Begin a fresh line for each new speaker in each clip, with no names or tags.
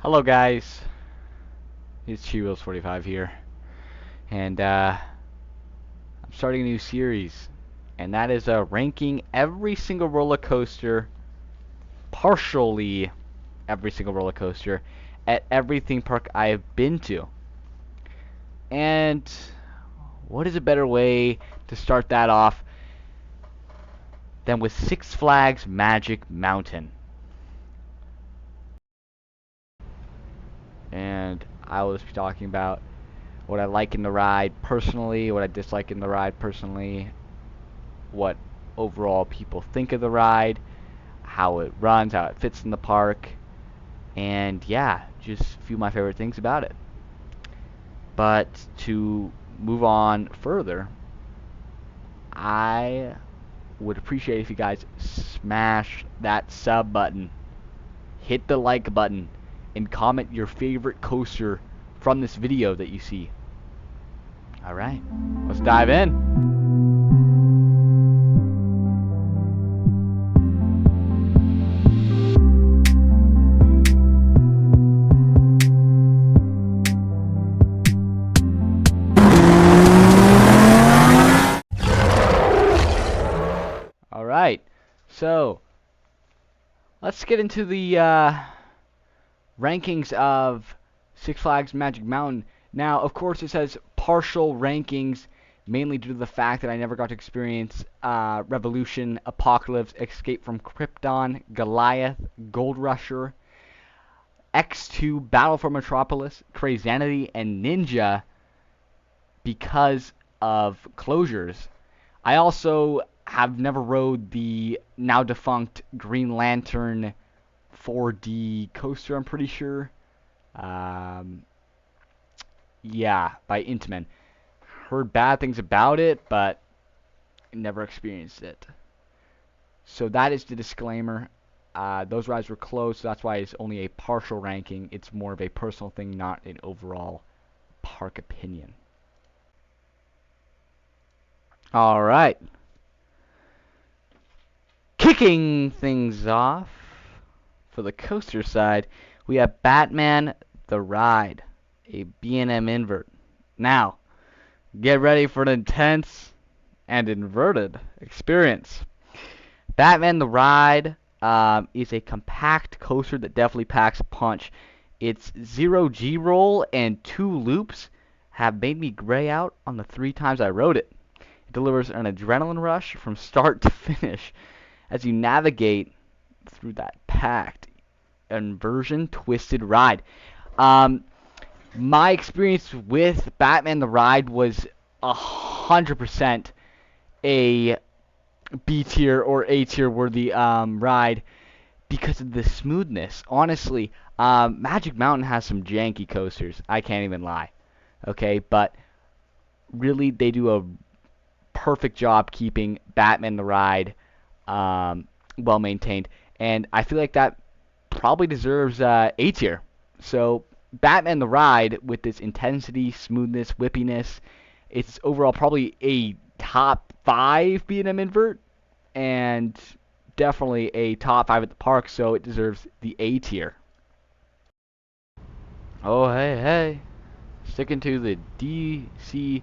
Hello guys, it's Cheetos45 here, and I'm starting a new series, and that is ranking every single roller coaster, partially every single roller coaster, at every theme park I have been to. And what is a better way to start that off than with Six Flags Magic Mountain? And I will just be talking about what I like in the ride personally, what I dislike in the ride personally, what overall people think of the ride, how it runs, how it fits in the park, and yeah, just a few of my favorite things about it. But to move on further, I would appreciate if you guys smash that sub button, hit the like button, and comment your favorite coaster from this video that you see. Alright, let's dive in. Alright, so let's get into the rankings of Six Flags Magic Mountain. Now, of course, it says partial rankings, mainly due to the fact that I never got to experience Revolution, Apocalypse, Escape from Krypton, Goliath, Gold Rusher, X2, Battle for Metropolis, Crazanity, and Ninja because of closures. I also have never rode the now defunct Green Lantern 4D coaster, I'm pretty sure. Um, yeah, by Intamin. Heard bad things about it, but never experienced it. So that is the disclaimer. Those rides were closed, so that's why it's only a partial ranking. It's more of a personal thing, not an overall park opinion. Alright. Kicking things off for the coaster side, we have Batman the Ride, a B&M invert. Now, get ready for an intense and inverted experience. Batman the Ride is a compact coaster that definitely packs a punch. Its 0G roll and 2 loops have made me gray out on the 3 times I rode it. It delivers an adrenaline rush from start to finish as you navigate through that packed inversion twisted ride. Um, my experience with Batman the Ride was 100% a B tier or A tier worthy ride because of the smoothness. Honestly, Magic Mountain has some janky coasters. I can't even lie. Okay, but really they do a perfect job keeping Batman the Ride well maintained, and I feel like that probably deserves A tier. So Batman the Ride, with its intensity, smoothness, whippiness, it's overall probably a top 5 B&M invert, and definitely a top 5 at the park, so it deserves the A tier. Oh, hey, hey. Sticking to the DC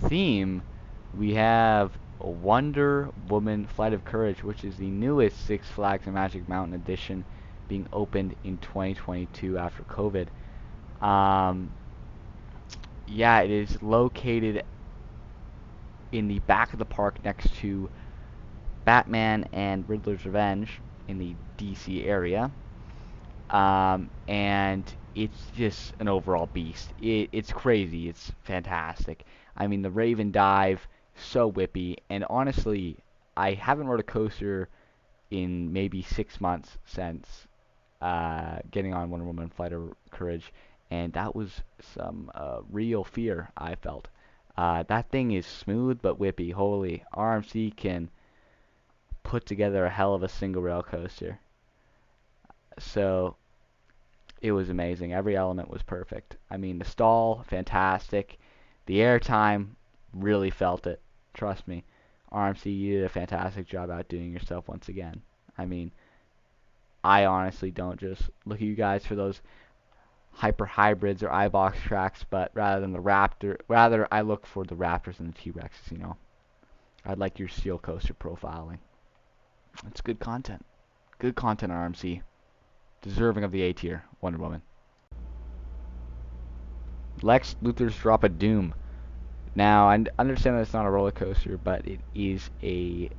theme, we have Wonder Woman Flight of Courage, which is the newest Six Flags and Magic Mountain edition, being opened in 2022 after COVID. Um, yeah, it is located in the back of the park next to Batman and Riddler's Revenge in the DC area. And it's just an overall beast. It's crazy. It's fantastic. I mean, the Raven Dive, so whippy. And honestly, I haven't rode a coaster in maybe 6 months since getting on Wonder Woman Flight of Courage, and that was some real fear I felt. That thing is smooth but whippy. Holy, RMC can put together a hell of a single rail coaster. So it was amazing. Every element was perfect. I mean, the stall, fantastic. The airtime, really felt it. Trust me. RMC, you did a fantastic job outdoing yourself once again. I mean, I honestly don't just look at you guys for those hyper hybrids or iBox tracks, but rather I look for the Raptors and the T-Rexes, you know. I'd like your steel coaster profiling. It's good content. Good content on RMC. Deserving of the A tier. Wonder Woman. Lex Luthor's Drop of Doom. Now, I understand that it's not a roller coaster, but it is a,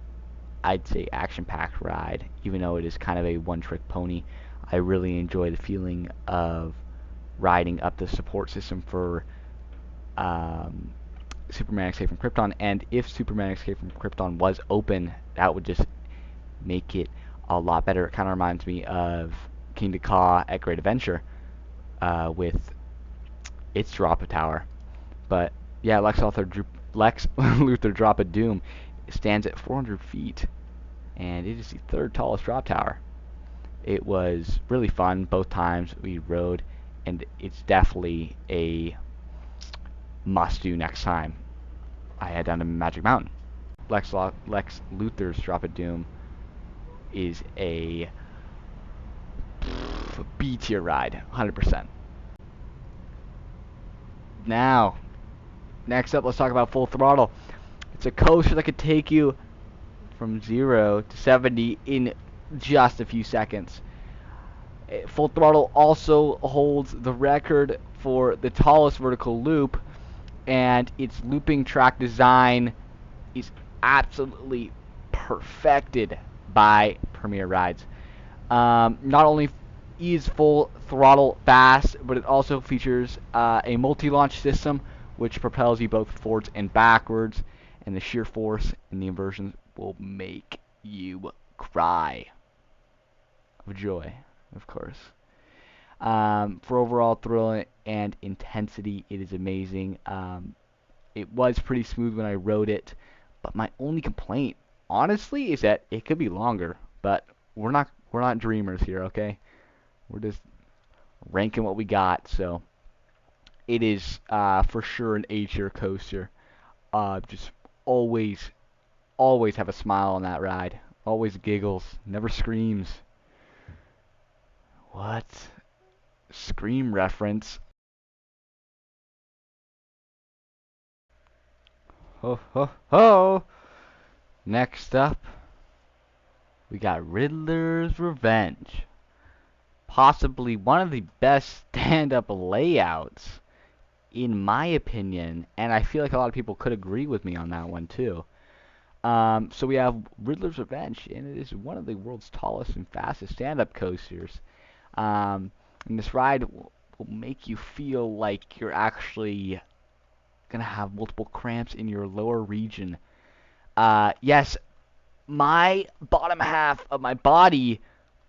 I'd say, action-packed ride, even though it is kind of a one-trick pony. I really enjoy the feeling of riding up the support system for Superman Escape from Krypton, and if Superman Escape from Krypton was open, that would just make it a lot better. It kind of reminds me of King Ka at Great Adventure with its drop of tower. But yeah, Lex Luthor Drop of Doom stands at 400 feet, and it is the third tallest drop tower. It was really fun both times we rode, and it's definitely a must-do next time I head down to Magic Mountain. Lex Luthor's Drop of Doom is a B tier ride, 100%. Now, next up, let's talk about Full Throttle. It's a coaster that could take you from 0 to 70 in just a few seconds. Full Throttle also holds the record for the tallest vertical loop, and its looping track design is absolutely perfected by Premier Rides. Not only is Full Throttle fast, but it also features a multi-launch system which propels you both forwards and backwards, and the sheer force in the inversions will make you cry of joy, of course. For overall thrill and intensity, it is amazing. It was pretty smooth when I rode it, but my only complaint, honestly, is that it could be longer. But we're not dreamers here, okay? We're just ranking what we got. So it is for sure an A-tier coaster. Just always have a smile on that ride. Always giggles, never screams. What? Scream reference. Ho ho ho! Next up, we got Riddler's Revenge. Possibly one of the best stand-up layouts, in my opinion, and I feel like a lot of people could agree with me on that one too. So we have Riddler's Revenge, and it is one of the world's tallest and fastest stand-up coasters. And this ride will make you feel like you're actually gonna have multiple cramps in your lower region. Yes, my bottom half of my body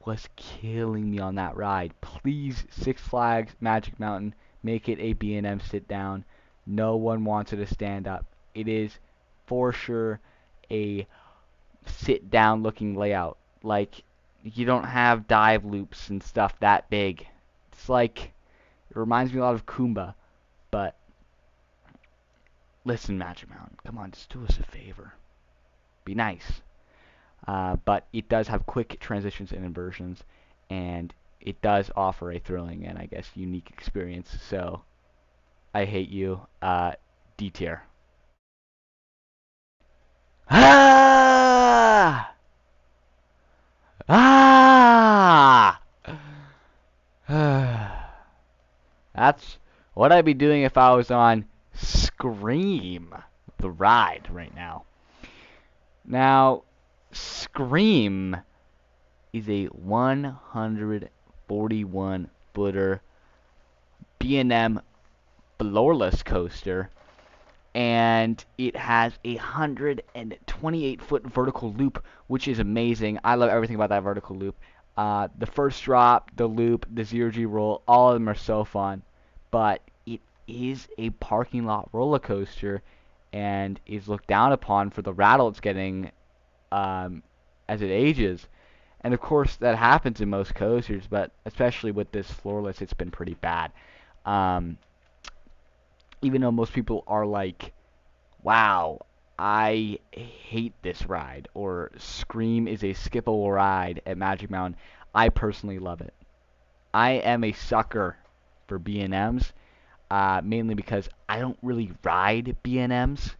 was killing me on that ride. Please, Six Flags Magic Mountain, make it a B&M sit down. No one wants it to stand up. It is for sure a sit down looking layout. Like, you don't have dive loops and stuff that big. It's like, it reminds me a lot of Kumba, but listen, Magic Mountain, come on, just do us a favor. Be nice. But it does have quick transitions and inversions, and it does offer a thrilling and, I guess, unique experience. So, I hate you. D tier. Ah! Ah! That's what I'd be doing if I was on Scream, the ride, right now. Now, Scream is a 141-footer B&M floorless coaster, and it has a 128-foot vertical loop, which is amazing. I love everything about that vertical loop. The first drop, the loop, the zero-G roll, all of them are so fun, but it is a parking lot roller coaster and is looked down upon for the rattle it's getting as it ages. And of course that happens in most coasters, but especially with this floorless, it's been pretty bad. Even though most people are like, wow, I hate this ride, or Scream is a skippable ride at Magic Mountain, I personally love it. I am a sucker for B&Ms, mainly because I don't really ride B&Ms.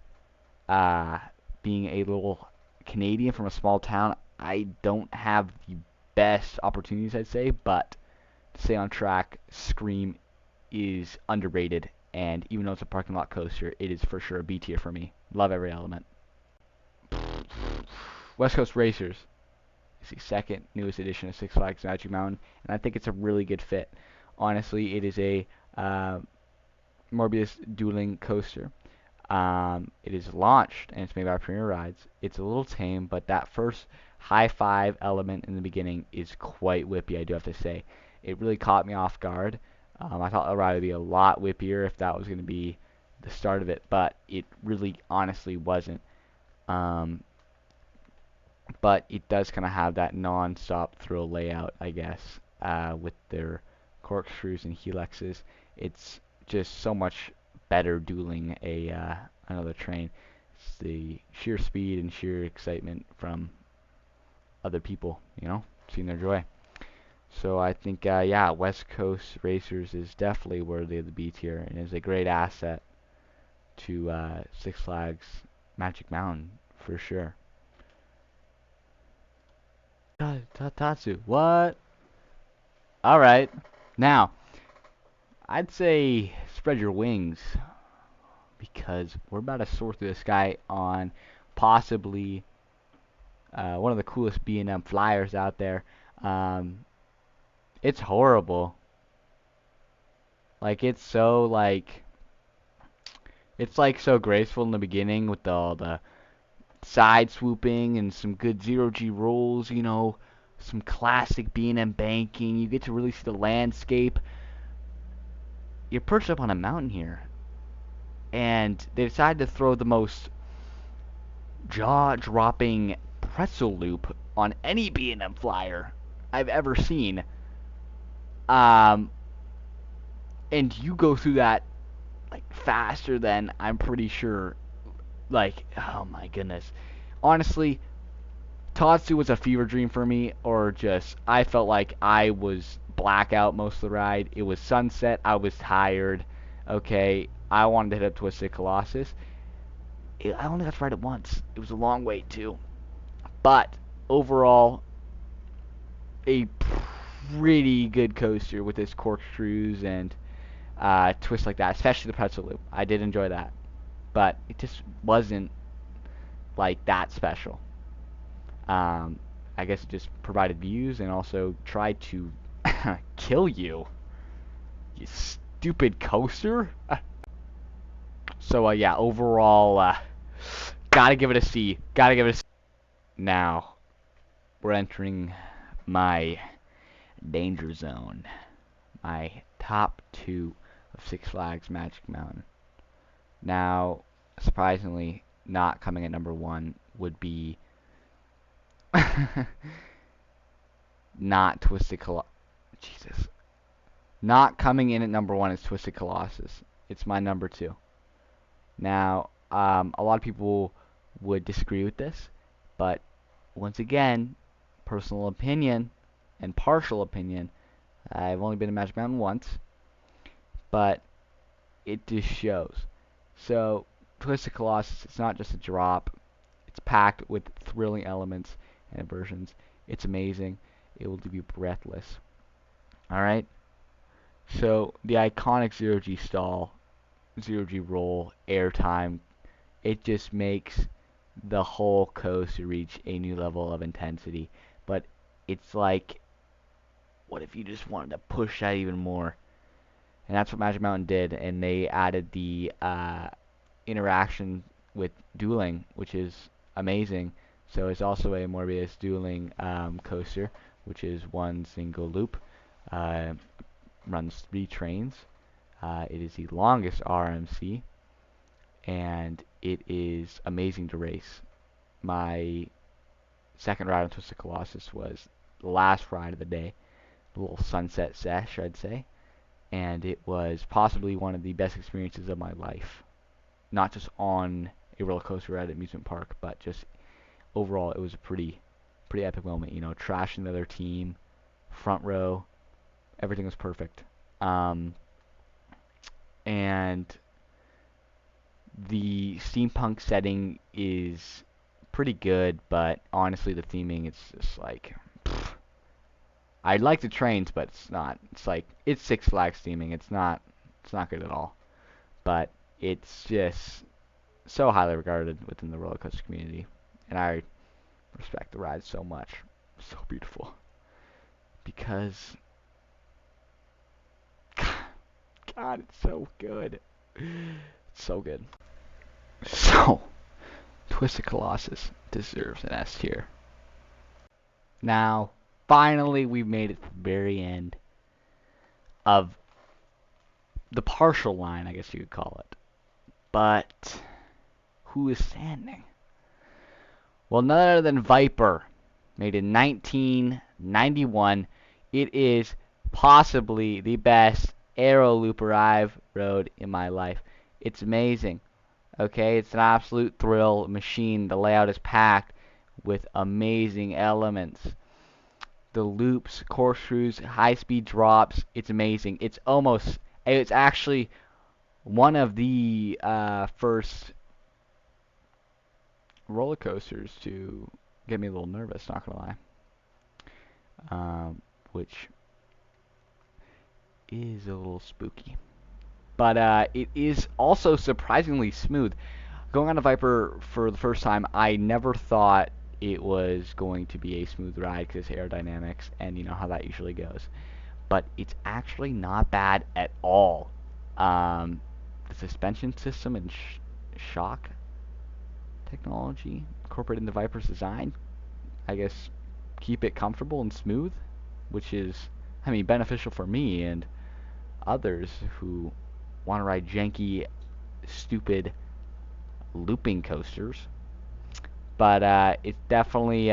Uh, Being a little Canadian from a small town, I don't have the best opportunities, I'd say, but to stay on track, Scream is underrated, and even though it's a parking lot coaster, it is for sure a B tier for me. Love every element. West Coast Racers is the second newest edition of Six Flags Magic Mountain, and I think it's a really good fit. Honestly, it is a Morbius dueling coaster. It is launched and it's made by Premier Rides. It's a little tame, but that first high five element in the beginning is quite whippy, I do have to say. It really caught me off guard. I thought the ride would be a lot whippier if that was going to be the start of it, but it really honestly wasn't. Um, but it does kind of have that non-stop thrill layout, I guess, with their corkscrews and helixes. It's just so much better dueling another train. It's the sheer speed and sheer excitement from other people, seeing their joy. So I think, yeah, West Coast Racers is definitely worthy of the B tier and is a great asset to Six Flags Magic Mountain for sure. Tatsu, what? All right, now I'd say spread your wings because we're about to soar through the sky on possibly one of the coolest B&M flyers out there. It's horrible. Like it's like so graceful in the beginning with all the side swooping and some good zero G rolls. Some classic B&M banking. You get to really see the landscape. You're perched up on a mountain here, and they decided to throw the most jaw-dropping pretzel loop on any B&M flyer I've ever seen. Um, and you go through that like faster than I'm pretty sure. Like, oh my goodness. Honestly, Tatsu was a fever dream for me, or just I felt like I was blackout most of the ride. It was sunset. I was tired. Okay, I wanted to hit up Twisted Colossus. I only got to ride it once. It was a long wait too. But overall, a pretty good coaster with its corkscrews and twists like that, especially the pretzel loop. I did enjoy that, but it just wasn't like that special. Um, I guess it just provided views and also tried to kill you, you stupid coaster. So yeah, overall, gotta give it a C. Gotta give it a C. Now we're entering my danger zone. My top two of Six Flags Magic Mountain. Now, surprisingly, not coming at number one would be not Twisted Colossus. Jesus. Not coming in at number one is Twisted Colossus. It's my number two. Now, a lot of people would disagree with this, but once again, personal opinion and partial opinion. I've only been to Magic Mountain once, but it just shows. So, Twisted Colossus, it's not just a drop. It's packed with thrilling elements and inversions. It's amazing. It will leave you breathless. Alright? So, the iconic zero G stall, zero G roll, airtime, it just makes the whole coaster reach a new level of intensity. But it's like, what if you just wanted to push that even more? And that's what Magic Mountain did, and they added the interaction with dueling, which is amazing. So it's also a Morbius dueling coaster, which is one single loop, runs 3 trains. It is the longest RMC, and it is amazing to race. My second ride on Twisted Colossus was the last ride of the day, a little sunset sesh, I'd say, and it was possibly one of the best experiences of my life. Not just on a roller coaster at an amusement park, but just overall, it was a pretty epic moment. Trashing the other team, front row, everything was perfect. and the steampunk setting is pretty good, but honestly, the theming, it's just like, pfft. I like the trains, but it's not. It's like, it's Six Flags theming. It's not good at all. But it's just so highly regarded within the roller coaster community, and I respect the ride so much. So beautiful because God, it's so good. It's so good. So, Twisted Colossus deserves an S tier. Now, finally, we've made it to the very end of the partial line, I guess you could call it. But who is standing? Well, none other than Viper, made in 1991. It is possibly the best aero looper I've rode in my life. It's amazing. Okay, it's an absolute thrill machine. The layout is packed with amazing elements. The loops, corkscrews, high-speed drops. It's amazing. It's actually one of the first roller coasters to get me a little nervous, not gonna lie. Which is a little spooky. But it is also surprisingly smooth. Going on a Viper for the first time, I never thought it was going to be a smooth ride because aerodynamics and you know how that usually goes. But it's actually not bad at all. The suspension system and shock technology incorporated into Viper's design, I guess, keep it comfortable and smooth, which is, I mean, beneficial for me and others who want to ride janky, stupid looping coasters. But it's definitely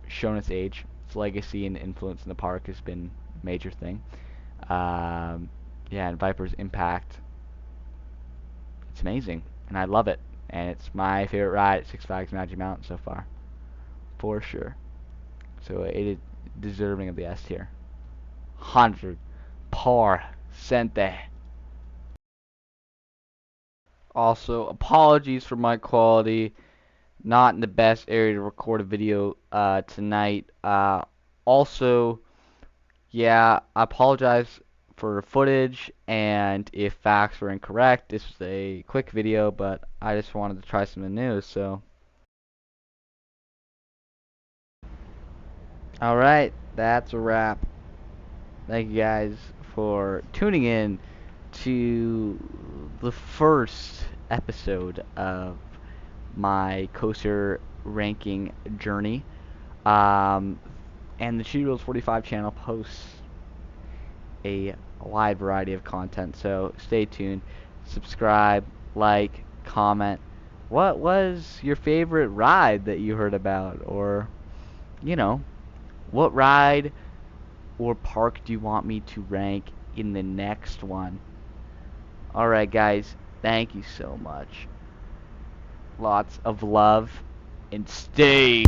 shown its age. Its legacy and influence in the park has been a major thing. Yeah, and Viper's impact, it's amazing, and I love it. And it's my favorite ride at Six Flags Magic Mountain so far, for sure. So it is deserving of the S tier. 100%. Also, apologies for my quality. Not in the best area to record a video tonight. Also, yeah, I apologize for footage and if facts were incorrect. This was a quick video, but I just wanted to try something new, so. Alright, that's a wrap. Thank you guys for tuning in to the first episode of my coaster ranking journey. And the Cheaty Rules 45 channel posts a wide variety of content, so stay tuned. Subscribe, like, comment. What was your favorite ride that you heard about? Or, you know, what ride or park do you want me to rank in the next one? Alright, guys, thank you so much. Lots of love, and stay